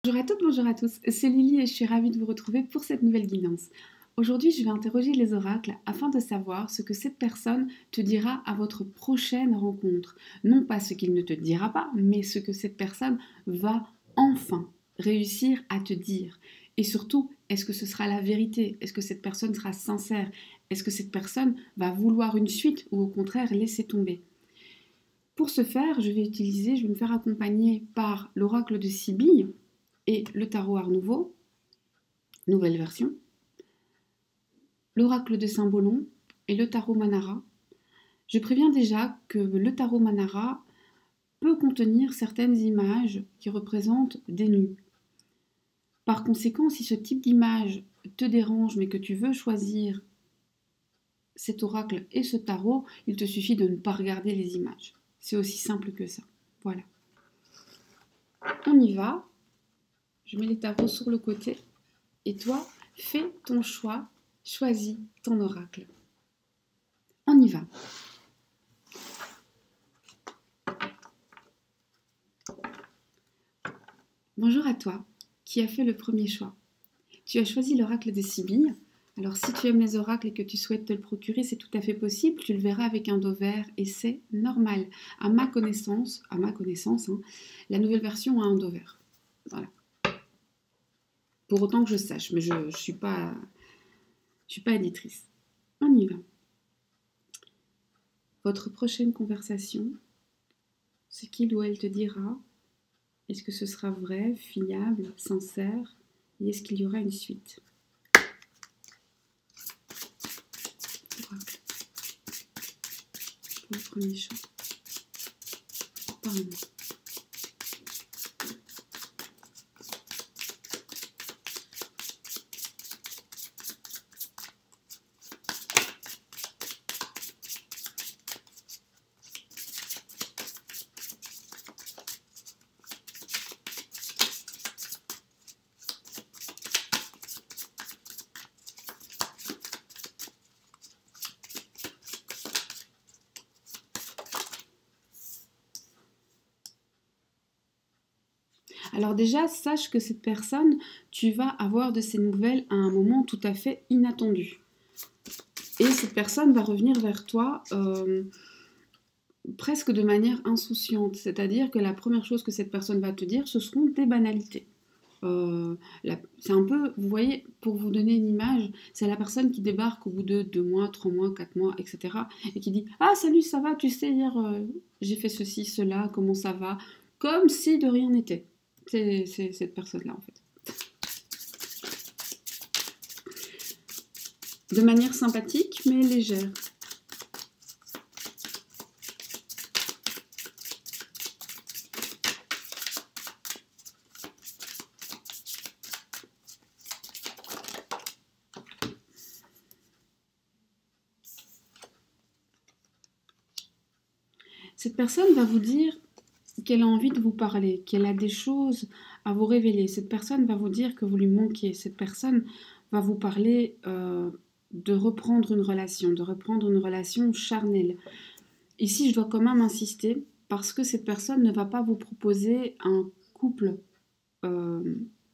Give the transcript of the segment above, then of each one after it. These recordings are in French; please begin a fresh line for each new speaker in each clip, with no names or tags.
Bonjour à toutes, bonjour à tous, c'est Lily et je suis ravie de vous retrouver pour cette nouvelle guidance. Aujourd'hui, je vais interroger les oracles afin de savoir ce que cette personne te dira à votre prochaine rencontre. Non pas ce qu'il ne te dira pas, mais ce que cette personne va enfin réussir à te dire. Et surtout, est-ce que ce sera la vérité? Est-ce que cette personne sera sincère? Est-ce que cette personne va vouloir une suite ou au contraire laisser tomber? Pour ce faire, je vais me faire accompagner par l'oracle de Sibylle et le tarot Art Nouveau, nouvelle version, l'oracle de Saint-Bolon et le tarot Manara. Je préviens déjà que le tarot Manara peut contenir certaines images qui représentent des nus. Par conséquent, si ce type d'image te dérange mais que tu veux choisir cet oracle et ce tarot, il te suffit de ne pas regarder les images. C'est aussi simple que ça. Voilà. On y va. Je mets les tarots sur le côté. Et toi, fais ton choix. Choisis ton oracle. On y va. Bonjour à toi, qui a fait le premier choix. Tu as choisi l'oracle de Sibylle. Alors si tu aimes les oracles et que tu souhaites te le procurer, c'est tout à fait possible. Tu le verras avec un dos vert et c'est normal. À ma connaissance, la nouvelle version a un dos vert. Voilà. Pour autant que je sache, mais je ne suis pas éditrice. On y va. Votre prochaine conversation, ce qu'il ou elle te dira, est-ce que ce sera vrai, fiable, sincère, et est-ce qu'il y aura une suite? Oracle. Pour le premier choix. Parle-moi. Alors déjà, sache que cette personne, tu vas avoir de ses nouvelles à un moment tout à fait inattendu. Et cette personne va revenir vers toi presque de manière insouciante. C'est-à-dire que la première chose que cette personne va te dire, ce seront des banalités. C'est un peu, vous voyez, pour vous donner une image, c'est la personne qui débarque au bout de 2 mois, 3 mois, 4 mois, etc. et qui dit « Ah, salut, ça va, tu sais, hier, j'ai fait ceci, cela, comment ça va ?» Comme si de rien n'était. C'est cette personne-là, en fait. De manière sympathique, mais légère. Cette personne va vous dire qu'elle a envie de vous parler, qu'elle a des choses à vous révéler. Cette personne va vous dire que vous lui manquez. Cette personne va vous parler de reprendre une relation charnelle. Ici, je dois quand même insister parce que cette personne ne va pas vous proposer un couple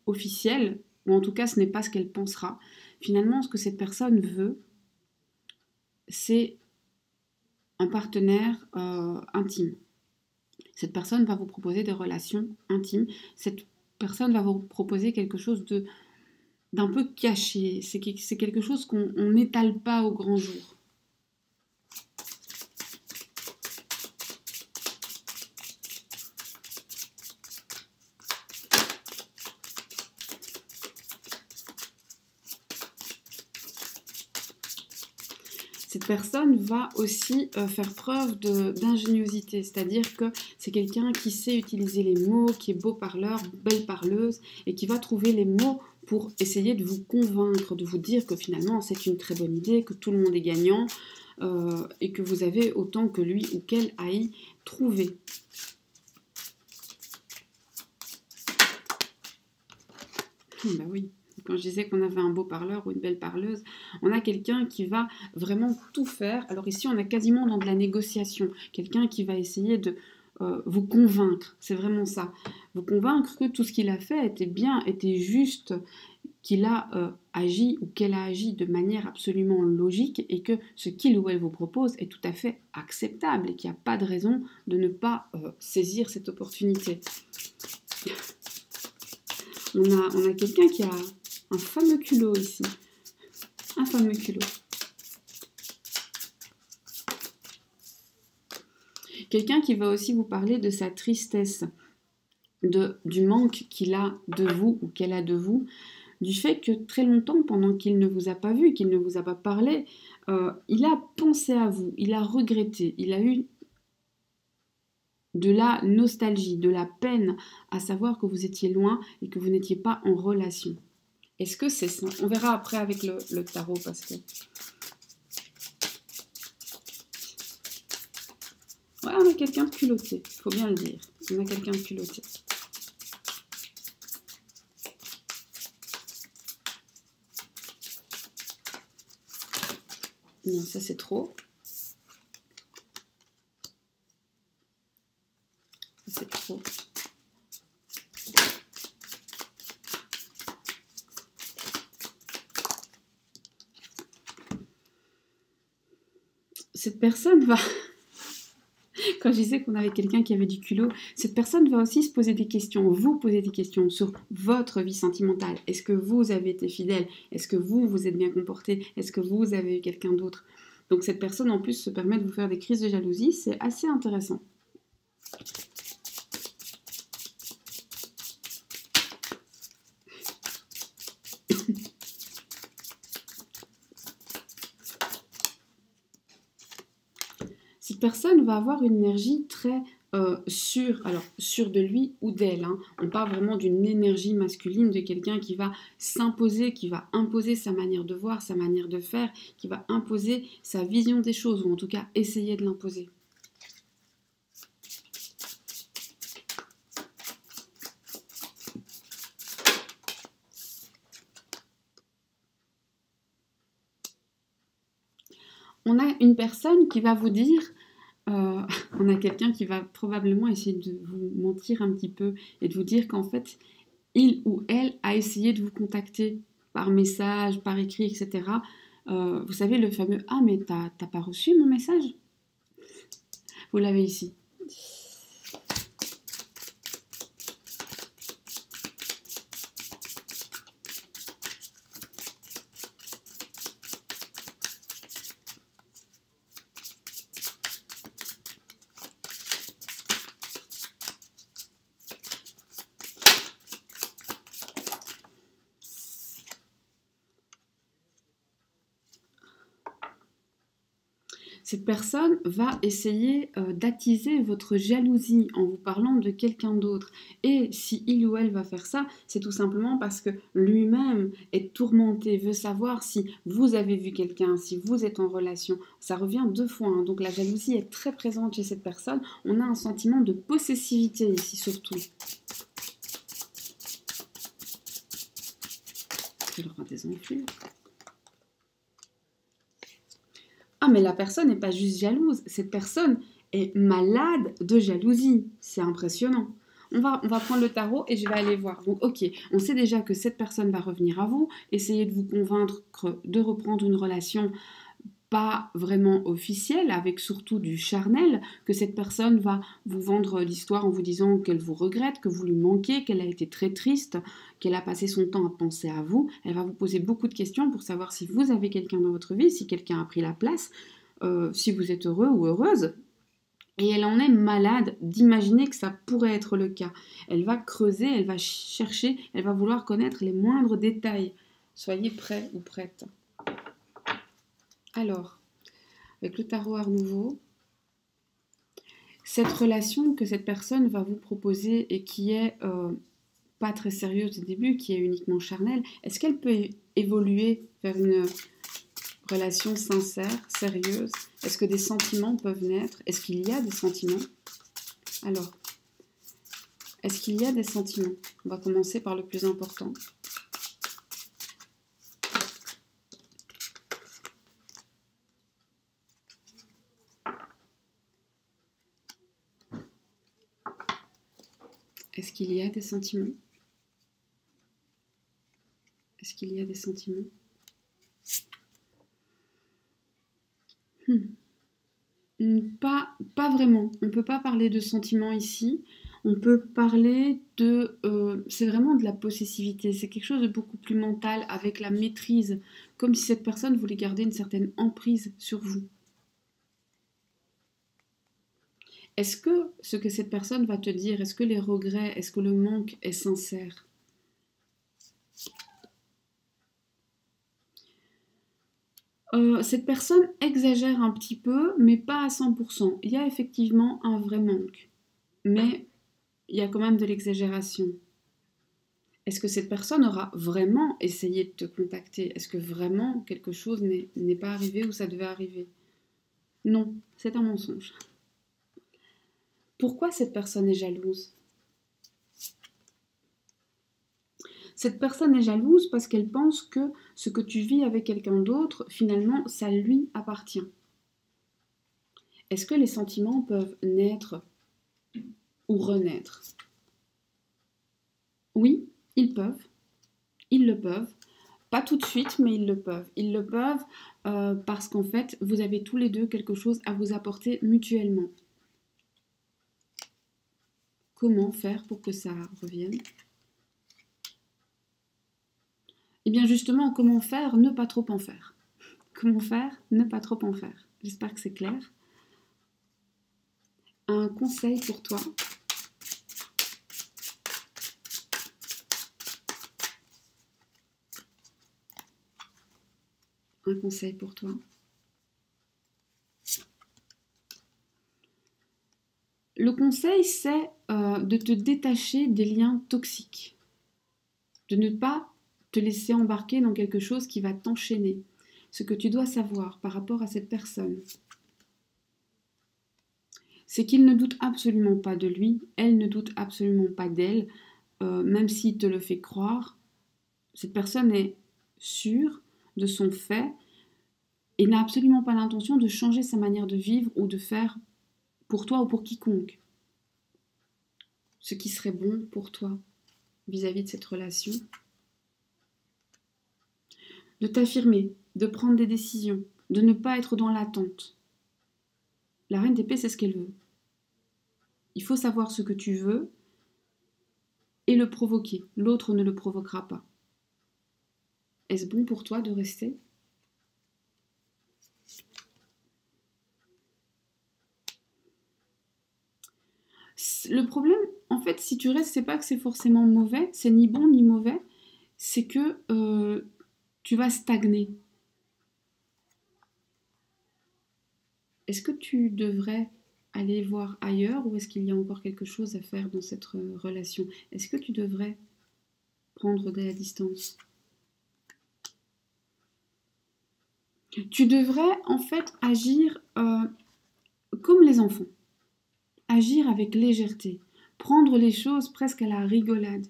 officiel, ou en tout cas, ce n'est pas ce qu'elle pensera. Finalement, ce que cette personne veut, c'est un partenaire intime. Cette personne va vous proposer des relations intimes. Cette personne va vous proposer quelque chose d'un peu caché. C'est quelque chose qu'on n'étale pas au grand jour. Cette personne va aussi faire preuve d'ingéniosité, c'est-à-dire que c'est quelqu'un qui sait utiliser les mots, qui est beau parleur, belle parleuse, et qui va trouver les mots pour essayer de vous convaincre, de vous dire que finalement c'est une très bonne idée, que tout le monde est gagnant, et que vous avez autant que lui ou qu'elle à y trouver. Ben oui. Quand je disais qu'on avait un beau parleur ou une belle parleuse, on a quelqu'un qui va vraiment tout faire. Alors ici, on est quasiment dans de la négociation. Quelqu'un qui va essayer vous convaincre, c'est vraiment ça. Vous convaincre que tout ce qu'il a fait était bien, était juste, qu'il a agi ou qu'elle a agi de manière absolument logique et que ce qu'il ou elle vous propose est tout à fait acceptable et qu'il n'y a pas de raison de ne pas saisir cette opportunité. On a quelqu'un qui a un fameux culot ici. Un fameux culot. Quelqu'un qui va aussi vous parler de sa tristesse, du manque qu'il a de vous ou qu'elle a de vous, du fait que très longtemps, pendant qu'il ne vous a pas vu, qu'il ne vous a pas parlé, il a pensé à vous, il a regretté, il a eu de la nostalgie, de la peine à savoir que vous étiez loin et que vous n'étiez pas en relation. Est-ce que c'est ça? On verra après avec le tarot parce que... Ouais, on a quelqu'un de culotté, il faut bien le dire. On a quelqu'un de culotté. Non, ça c'est trop. Ça c'est trop. Cette personne va... Quand je disais qu'on avait quelqu'un qui avait du culot, cette personne va aussi se poser des questions, vous poser des questions sur votre vie sentimentale. Est-ce que vous avez été fidèle? Est-ce que vous êtes bien comporté? Est-ce que vous avez eu quelqu'un d'autre? Donc cette personne en plus se permet de vous faire des crises de jalousie, c'est assez intéressant. Cette personne va avoir une énergie très sûre, alors sûre de lui ou d'elle. Hein. On parle vraiment d'une énergie masculine, de quelqu'un qui va s'imposer, qui va imposer sa manière de voir, sa manière de faire, qui va imposer sa vision des choses, ou en tout cas essayer de l'imposer. On a une personne qui va vous dire, on a quelqu'un qui va probablement essayer de vous mentir un petit peu et de vous dire qu'en fait, il ou elle a essayé de vous contacter par message, par écrit, etc. Vous savez, le fameux « Ah, mais t'as pas reçu mon message ?» Vous l'avez ici. Cette personne va essayer d'attiser votre jalousie en vous parlant de quelqu'un d'autre. Et si il ou elle va faire ça, c'est tout simplement parce que lui-même est tourmenté, veut savoir si vous avez vu quelqu'un, si vous êtes en relation. Ça revient 2 fois, hein. Donc la jalousie est très présente chez cette personne. On a un sentiment de possessivité ici surtout. C'est le roi des enflures. Ah, mais la personne n'est pas juste jalouse, cette personne est malade de jalousie. C'est impressionnant. On va prendre le tarot et je vais aller voir. Donc, ok, on sait déjà que cette personne va revenir à vous, essayer de vous convaincre de reprendre une relation pas vraiment officielle, avec surtout du charnel, que cette personne va vous vendre l'histoire en vous disant qu'elle vous regrette, que vous lui manquez, qu'elle a été très triste, qu'elle a passé son temps à penser à vous. Elle va vous poser beaucoup de questions pour savoir si vous avez quelqu'un dans votre vie, si quelqu'un a pris la place, si vous êtes heureux ou heureuse. Et elle en est malade d'imaginer que ça pourrait être le cas. Elle va creuser, elle va chercher, elle va vouloir connaître les moindres détails. Soyez prêts ou prêtes. Alors, avec le tarot Art Nouveau, cette relation que cette personne va vous proposer et qui est pas très sérieuse au début, qui est uniquement charnelle, est-ce qu'elle peut évoluer vers une relation sincère, sérieuse? Est-ce que des sentiments peuvent naître? Est-ce qu'il y a des sentiments? Alors, est-ce qu'il y a des sentiments? On va commencer par le plus important. Est-ce qu'il y a des sentiments? Est-ce qu'il y a des sentiments? Pas vraiment. On ne peut pas parler de sentiments ici. On peut parler de... c'est vraiment de la possessivité. C'est quelque chose de beaucoup plus mental, avec la maîtrise. Comme si cette personne voulait garder une certaine emprise sur vous. Est-ce que ce que cette personne va te dire, est-ce que les regrets, est-ce que le manque est sincère? Cette personne exagère un petit peu, mais pas à 100%. Il y a effectivement un vrai manque, mais il y a quand même de l'exagération. Est-ce que cette personne aura vraiment essayé de te contacter? Est-ce que vraiment quelque chose n'est pas arrivé ou ça devait arriver? Non, c'est un mensonge. Pourquoi cette personne est jalouse? Cette personne est jalouse parce qu'elle pense que ce que tu vis avec quelqu'un d'autre, finalement, ça lui appartient. Est-ce que les sentiments peuvent naître ou renaître? Oui, ils peuvent. Ils le peuvent. Pas tout de suite, mais ils le peuvent. Ils le peuvent parce qu'en fait, vous avez tous les deux quelque chose à vous apporter mutuellement. Comment faire pour que ça revienne? Eh bien justement, comment faire? Ne pas trop en faire. Comment faire? Ne pas trop en faire. J'espère que c'est clair. Un conseil pour toi. Un conseil pour toi. Le conseil, c'est de te détacher des liens toxiques. De ne pas te laisser embarquer dans quelque chose qui va t'enchaîner. Ce que tu dois savoir par rapport à cette personne, c'est qu'il ne doute absolument pas de lui, elle ne doute absolument pas d'elle, même s'il te le fait croire. Cette personne est sûre de son fait et n'a absolument pas l'intention de changer sa manière de vivre ou de faire pour toi ou pour quiconque ce qui serait bon pour toi vis-à-vis de cette relation. De t'affirmer, de prendre des décisions, de ne pas être dans l'attente. La reine d'épée, c'est ce qu'elle veut. Il faut savoir ce que tu veux et le provoquer. L'autre ne le provoquera pas. Est-ce bon pour toi de rester? Le problème, en fait, si tu restes, c'est pas que c'est forcément mauvais, c'est ni bon ni mauvais, c'est que tu vas stagner. Est-ce que tu devrais aller voir ailleurs ou est-ce qu'il y a encore quelque chose à faire dans cette relation? Est-ce que tu devrais prendre de la distance? Tu devrais en fait agir comme les enfants, agir avec légèreté, prendre les choses presque à la rigolade,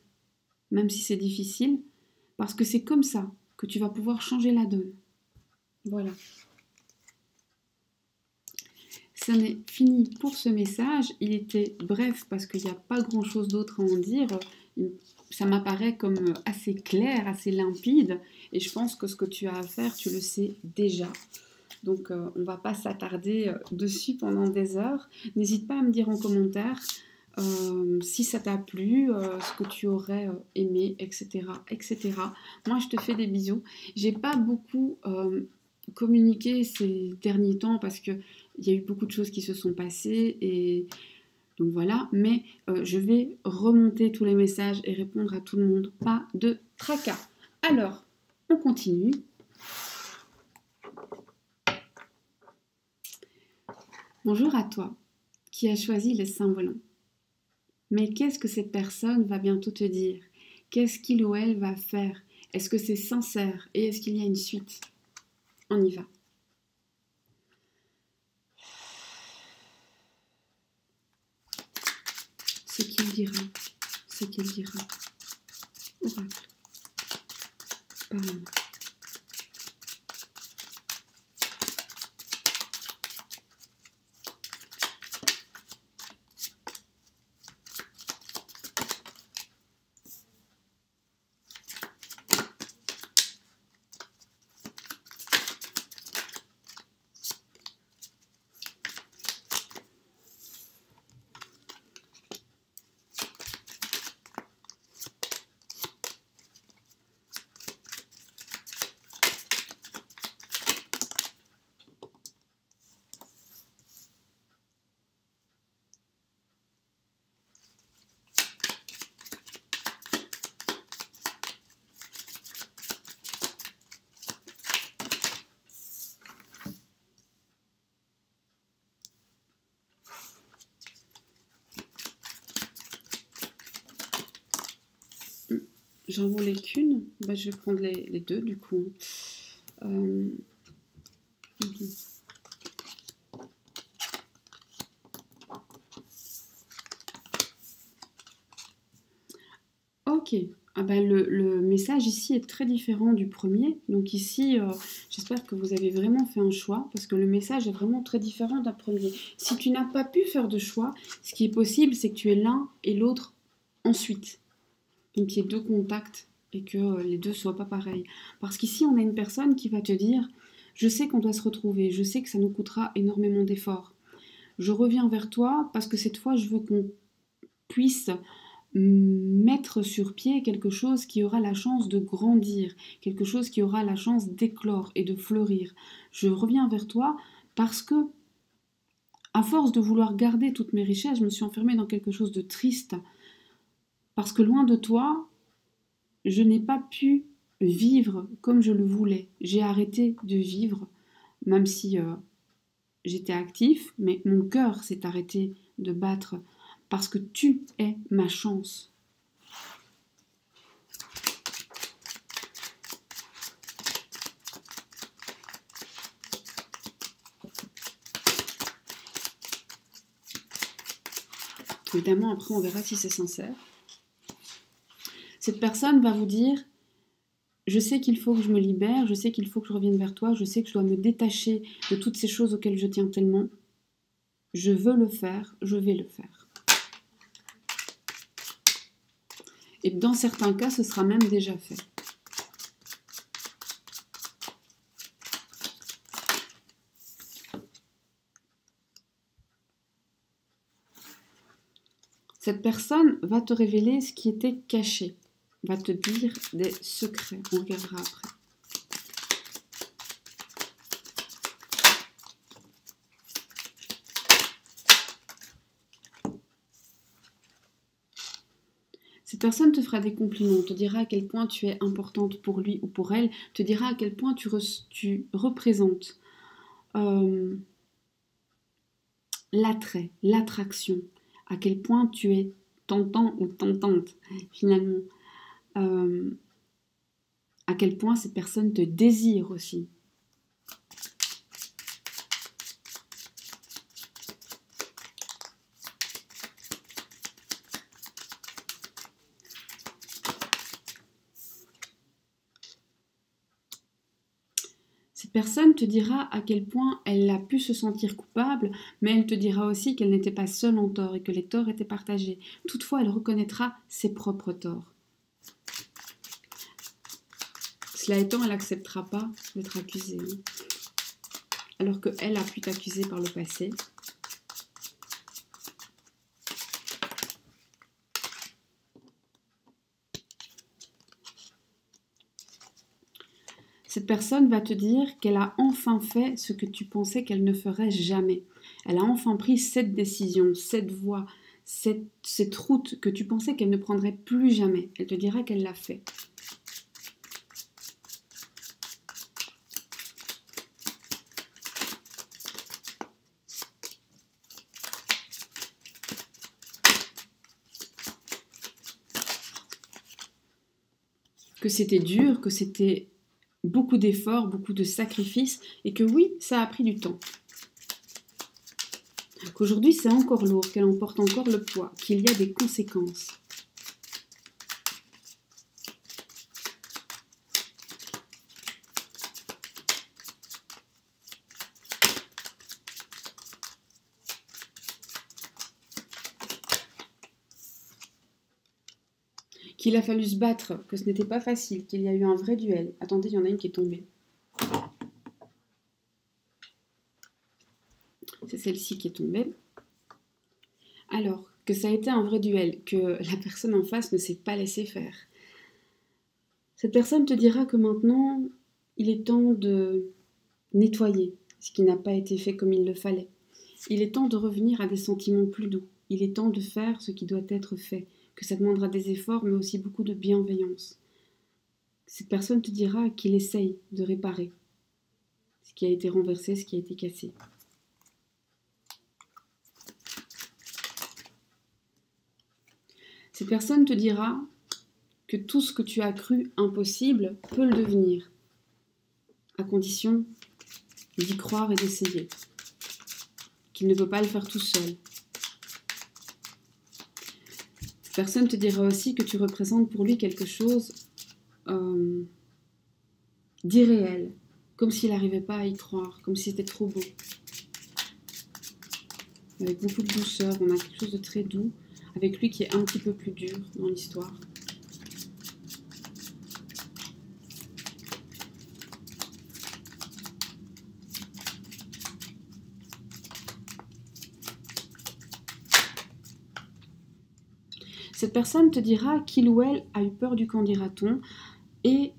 même si c'est difficile, parce que c'est comme ça que tu vas pouvoir changer la donne. Voilà. Ça n'est fini pour ce message. Il était bref parce qu'il n'y a pas grand-chose d'autre à en dire. Ça m'apparaît comme assez clair, assez limpide. Et je pense que ce que tu as à faire, tu le sais déjà. Donc on ne va pas s'attarder dessus pendant des heures. N'hésite pas à me dire en commentaire si ça t'a plu, ce que tu aurais aimé, etc., etc. Moi, je te fais des bisous. J'ai pas beaucoup communiqué ces derniers temps parce que il y a eu beaucoup de choses qui se sont passées et donc voilà. Mais je vais remonter tous les messages et répondre à tout le monde. Pas de tracas. Alors, on continue. Bonjour à toi qui as choisi le Saint-Volant. Mais qu'est-ce que cette personne va bientôt te dire? Qu'est-ce qu'il ou elle va faire? Est-ce que c'est sincère? Et est-ce qu'il y a une suite? On y va. Ce qu'il dira. Ce qu'il dira. Oracle. Parle-moi. j'en voulais qu'une. Bah, je vais prendre les deux du coup. Euh, Ok. Ah bah, le message ici est très différent du premier. Donc ici, j'espère que vous avez vraiment fait un choix parce que le message est vraiment très différent d'un premier. Si tu n'as pas pu faire de choix, ce qui est possible, c'est que tu aies l'un et l'autre ensuite. Donc qu'il y ait deux contacts et que les deux soient pas pareils. Parce qu'ici, on a une personne qui va te dire, je sais qu'on doit se retrouver, je sais que ça nous coûtera énormément d'efforts. Je reviens vers toi parce que cette fois, je veux qu'on puisse mettre sur pied quelque chose qui aura la chance de grandir, quelque chose qui aura la chance d'éclore et de fleurir. Je reviens vers toi parce que, à force de vouloir garder toutes mes richesses, je me suis enfermée dans quelque chose de triste. Parce que loin de toi, je n'ai pas pu vivre comme je le voulais. J'ai arrêté de vivre, même si j'étais actif, mais mon cœur s'est arrêté de battre parce que tu es ma chance. Évidemment, après, on verra si c'est sincère. Cette personne va vous dire, je sais qu'il faut que je me libère, je sais qu'il faut que je revienne vers toi, je sais que je dois me détacher de toutes ces choses auxquelles je tiens tellement. Je veux le faire, je vais le faire. Et dans certains cas, ce sera même déjà fait. Cette personne va te révéler ce qui était caché, va te dire des secrets. On regardera après. Cette personne te fera des compliments, te dira à quel point tu es importante pour lui ou pour elle, te dira à quel point tu représentes l'attrait, l'attraction, à quel point tu es tentant ou tentante finalement, à quel point cette personne te désire aussi. Cette personne te dira à quel point elle a pu se sentir coupable, mais elle te dira aussi qu'elle n'était pas seule en tort et que les torts étaient partagés. Toutefois, elle reconnaîtra ses propres torts. Cela étant, elle n'acceptera pas d'être accusée. Alors qu'elle a pu t'accuser par le passé. Cette personne va te dire qu'elle a enfin fait ce que tu pensais qu'elle ne ferait jamais. Elle a enfin pris cette décision, cette voie, cette route que tu pensais qu'elle ne prendrait plus jamais. Elle te dira qu'elle l'a fait. Que c'était dur, que c'était beaucoup d'efforts, beaucoup de sacrifices, et que oui, ça a pris du temps. Qu'aujourd'hui c'est encore lourd, qu'elle en porte encore le poids, qu'il y a des conséquences. Qu'il a fallu se battre, que ce n'était pas facile, qu'il y a eu un vrai duel. Attendez, il y en a une qui est tombée. C'est celle-ci qui est tombée. Alors, que ça a été un vrai duel, que la personne en face ne s'est pas laissé faire. Cette personne te dira que maintenant, il est temps de nettoyer ce qui n'a pas été fait comme il le fallait. Il est temps de revenir à des sentiments plus doux. Il est temps de faire ce qui doit être fait, que ça demandera des efforts, mais aussi beaucoup de bienveillance. Cette personne te dira qu'il essaye de réparer ce qui a été renversé, ce qui a été cassé. Cette personne te dira que tout ce que tu as cru impossible peut le devenir, à condition d'y croire et d'essayer, qu'il ne peut pas le faire tout seul. Cette personne te dira aussi que tu représentes pour lui quelque chose d'irréel, comme s'il n'arrivait pas à y croire, comme si c'était trop beau. Avec beaucoup de douceur, on a quelque chose de très doux, avec lui qui est un petit peu plus dur dans l'histoire. Cette personne te dira qu'il ou elle a eu peur du qu'en dira-t-on et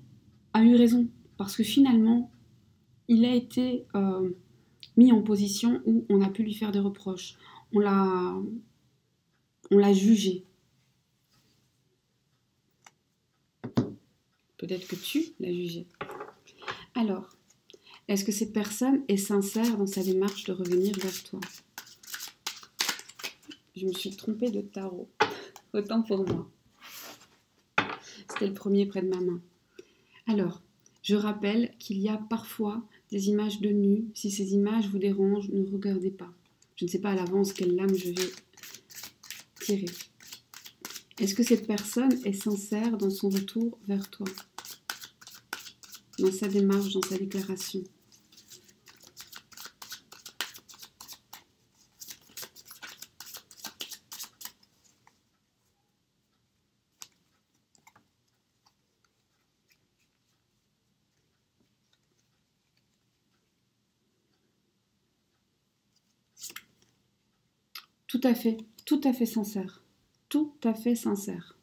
a eu raison, parce que finalement, il a été mis en position où on a pu lui faire des reproches. On l'a jugé. Peut-être que tu l'as jugé. Alors, est-ce que cette personne est sincère dans sa démarche de revenir vers toi? Je me suis trompée de tarot. Autant pour moi. C'était le premier près de ma main. Alors, je rappelle qu'il y a parfois des images de nu. Si ces images vous dérangent, ne regardez pas. Je ne sais pas à l'avance quelle lame je vais tirer. Est-ce que cette personne est sincère dans son retour vers toi? Dans sa démarche, dans sa déclaration? Tout à fait sincère. Tout à fait sincère.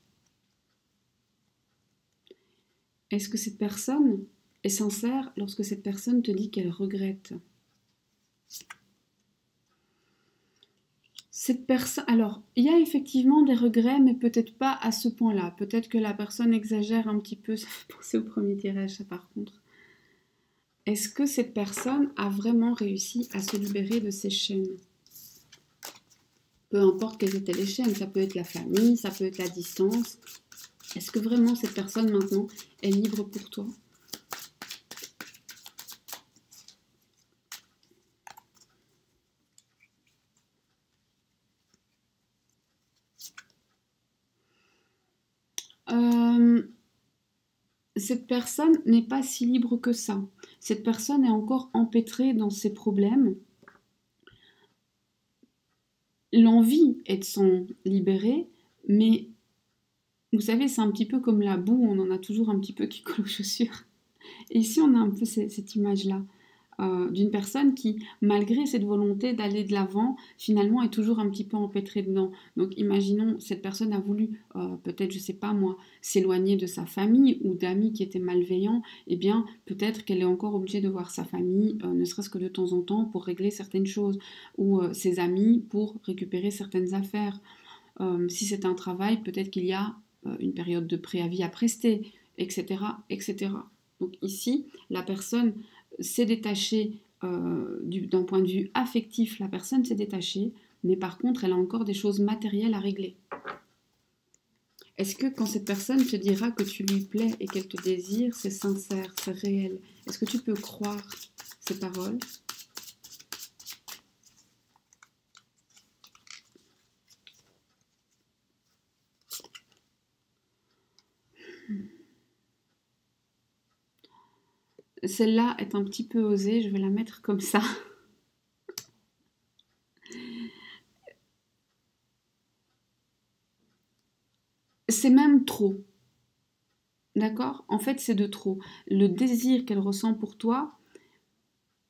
Est-ce que cette personne est sincère lorsque cette personne te dit qu'elle regrette? Cette personne, alors, il y a effectivement des regrets, mais peut-être pas à ce point-là. Peut-être que la personne exagère un petit peu. Ça fait penser au premier tirage, ça par contre. Est-ce que cette personne a vraiment réussi à se libérer de ses chaînes? Peu importe quelles étaient les chaînes, ça peut être la famille, ça peut être la distance. Est-ce que vraiment cette personne maintenant est libre pour toi? Cette personne n'est pas si libre que ça. Cette personne est encore empêtrée dans ses problèmes. L'envie est de s'en libérer, mais vous savez, c'est un petit peu comme la boue, on en a toujours un petit peu qui colle aux chaussures. Et ici, on a un peu cette image-là. D'une personne qui, malgré cette volonté d'aller de l'avant, finalement est toujours un petit peu empêtrée dedans. Donc imaginons, cette personne a voulu, peut-être, je sais pas moi, s'éloigner de sa famille ou d'amis qui étaient malveillants, eh bien peut-être qu'elle est encore obligée de voir sa famille, ne serait-ce que de temps en temps pour régler certaines choses, ou ses amis pour récupérer certaines affaires. Si c'est un travail, peut-être qu'il y a une période de préavis à prester, etc., etc. Donc ici, la personne s'est détachée d'un point de vue affectif, la personne s'est détachée, mais par contre, elle a encore des choses matérielles à régler. Est-ce que quand cette personne te dira que tu lui plais et qu'elle te désire, c'est sincère, c'est réel? Est-ce que tu peux croire ces paroles? Celle-là est un petit peu osée, je vais la mettre comme ça. C'est même trop. D'accord? En fait, c'est de trop. Le désir qu'elle ressent pour toi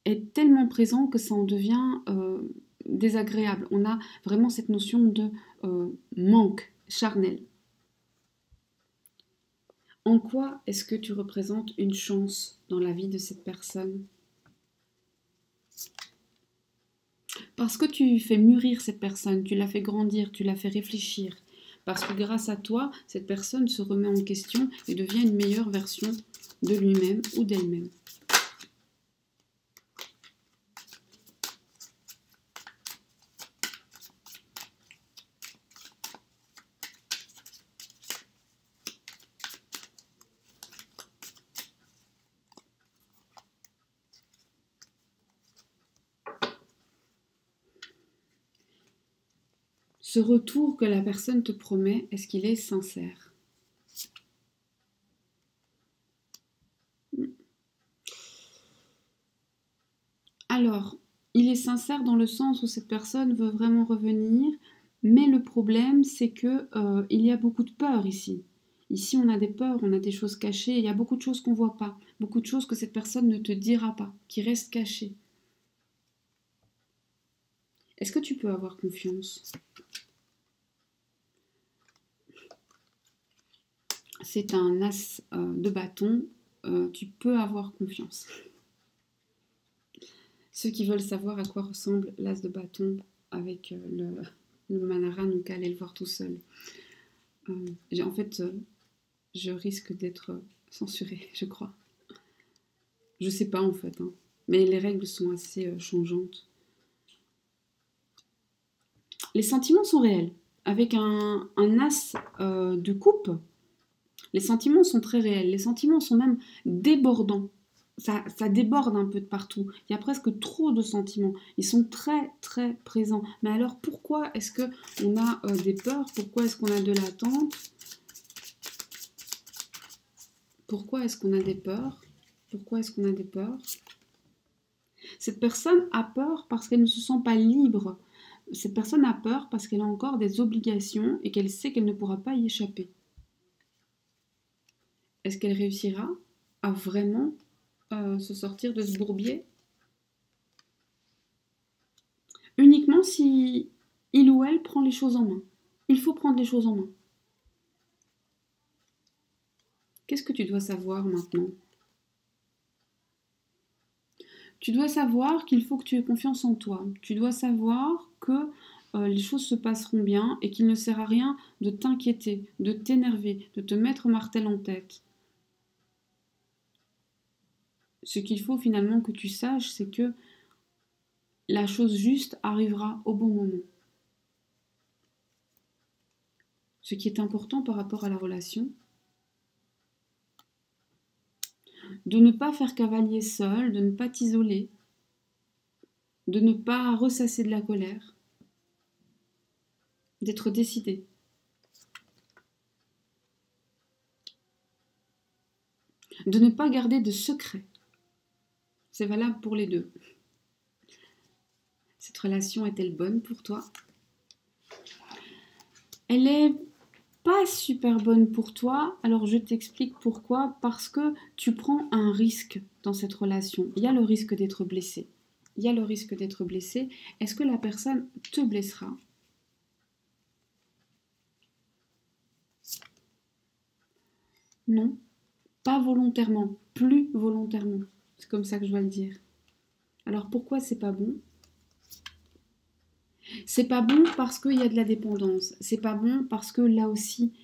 est tellement présent que ça en devient désagréable. On a vraiment cette notion de manque charnel. En quoi est-ce que tu représentes une chance dans la vie de cette personne? Parce que tu fais mûrir cette personne, tu la fais grandir, tu la fais réfléchir. Parce que grâce à toi, cette personne se remet en question et devient une meilleure version de lui-même ou d'elle-même. ce retour que la personne te promet, est-ce qu'il est sincère? Alors, il est sincère dans le sens où cette personne veut vraiment revenir, mais le problème, c'est que il y a beaucoup de peur ici. Ici, on a des peurs, on a des choses cachées, il y a beaucoup de choses qu'on ne voit pas, beaucoup de choses que cette personne ne te dira pas, qui restent cachées. Est-ce que tu peux avoir confiance? C'est un as de bâton, tu peux avoir confiance. Ceux qui veulent savoir à quoi ressemble l'as de bâton avec le manara, n'ont qu'à aller le voir tout seul. En fait, je risque d'être censurée, je crois. Je sais pas en fait, hein. Mais les règles sont assez changeantes. Les sentiments sont réels. Avec un as de coupe, les sentiments sont très réels. Les sentiments sont même débordants. Ça déborde un peu de partout. Il y a presque trop de sentiments. Ils sont très, très présents. Mais alors, pourquoi est-ce qu'on a des peurs? Pourquoi est-ce qu'on a de l'attente? Pourquoi est-ce qu'on a des peurs? Pourquoi est-ce qu'on a des peurs? Cette personne a peur parce qu'elle ne se sent pas libre. Cette personne a peur parce qu'elle a encore des obligations et qu'elle sait qu'elle ne pourra pas y échapper. Est-ce qu'elle réussira à vraiment se sortir de ce bourbier? Uniquement si il ou elle prend les choses en main. Il faut prendre les choses en main. Qu'est-ce que tu dois savoir maintenant? Tu dois savoir qu'il faut que tu aies confiance en toi. Tu dois savoir que les choses se passeront bien et qu'il ne sert à rien de t'inquiéter, de t'énerver, de te mettre martel en tête. Ce qu'il faut finalement que tu saches, c'est que la chose juste arrivera au bon moment. Ce qui est important par rapport à la relation, de ne pas faire cavalier seul, de ne pas t'isoler, de ne pas ressasser de la colère, d'être décidé. De ne pas garder de secret. C'est valable pour les deux. Cette relation est-elle bonne pour toi? Elle est pas super bonne pour toi, alors je t'explique pourquoi. Parce que tu prends un risque dans cette relation. Il y a le risque d'être blessé. Il y a le risque d'être blessé. Est-ce que la personne te blessera? Non, pas volontairement, plus volontairement. C'est comme ça que je dois le dire. Alors pourquoi c'est pas bon? C'est pas bon parce qu'il y a de la dépendance. C'est pas bon parce que là aussi,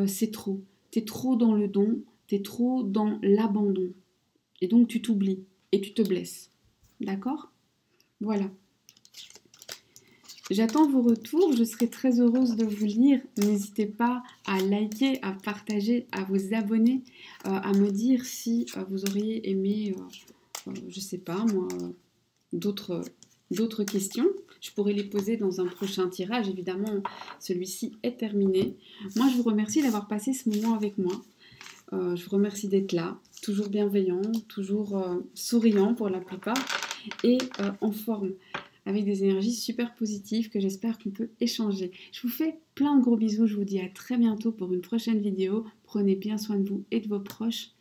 c'est trop. T'es trop dans le don, t'es trop dans l'abandon. Et donc tu t'oublies et tu te blesses. D'accord? Voilà. J'attends vos retours, je serai très heureuse de vous lire. N'hésitez pas à liker, à partager, à vous abonner, à me dire si vous auriez aimé, je sais pas moi, d'autres questions. Je pourrais les poser dans un prochain tirage. Évidemment, celui-ci est terminé. Moi, je vous remercie d'avoir passé ce moment avec moi. Je vous remercie d'être là, toujours bienveillant, toujours souriant pour la plupart, et en forme, avec des énergies super positives que j'espère qu'on peut échanger. Je vous fais plein de gros bisous, je vous dis à très bientôt pour une prochaine vidéo. Prenez bien soin de vous et de vos proches.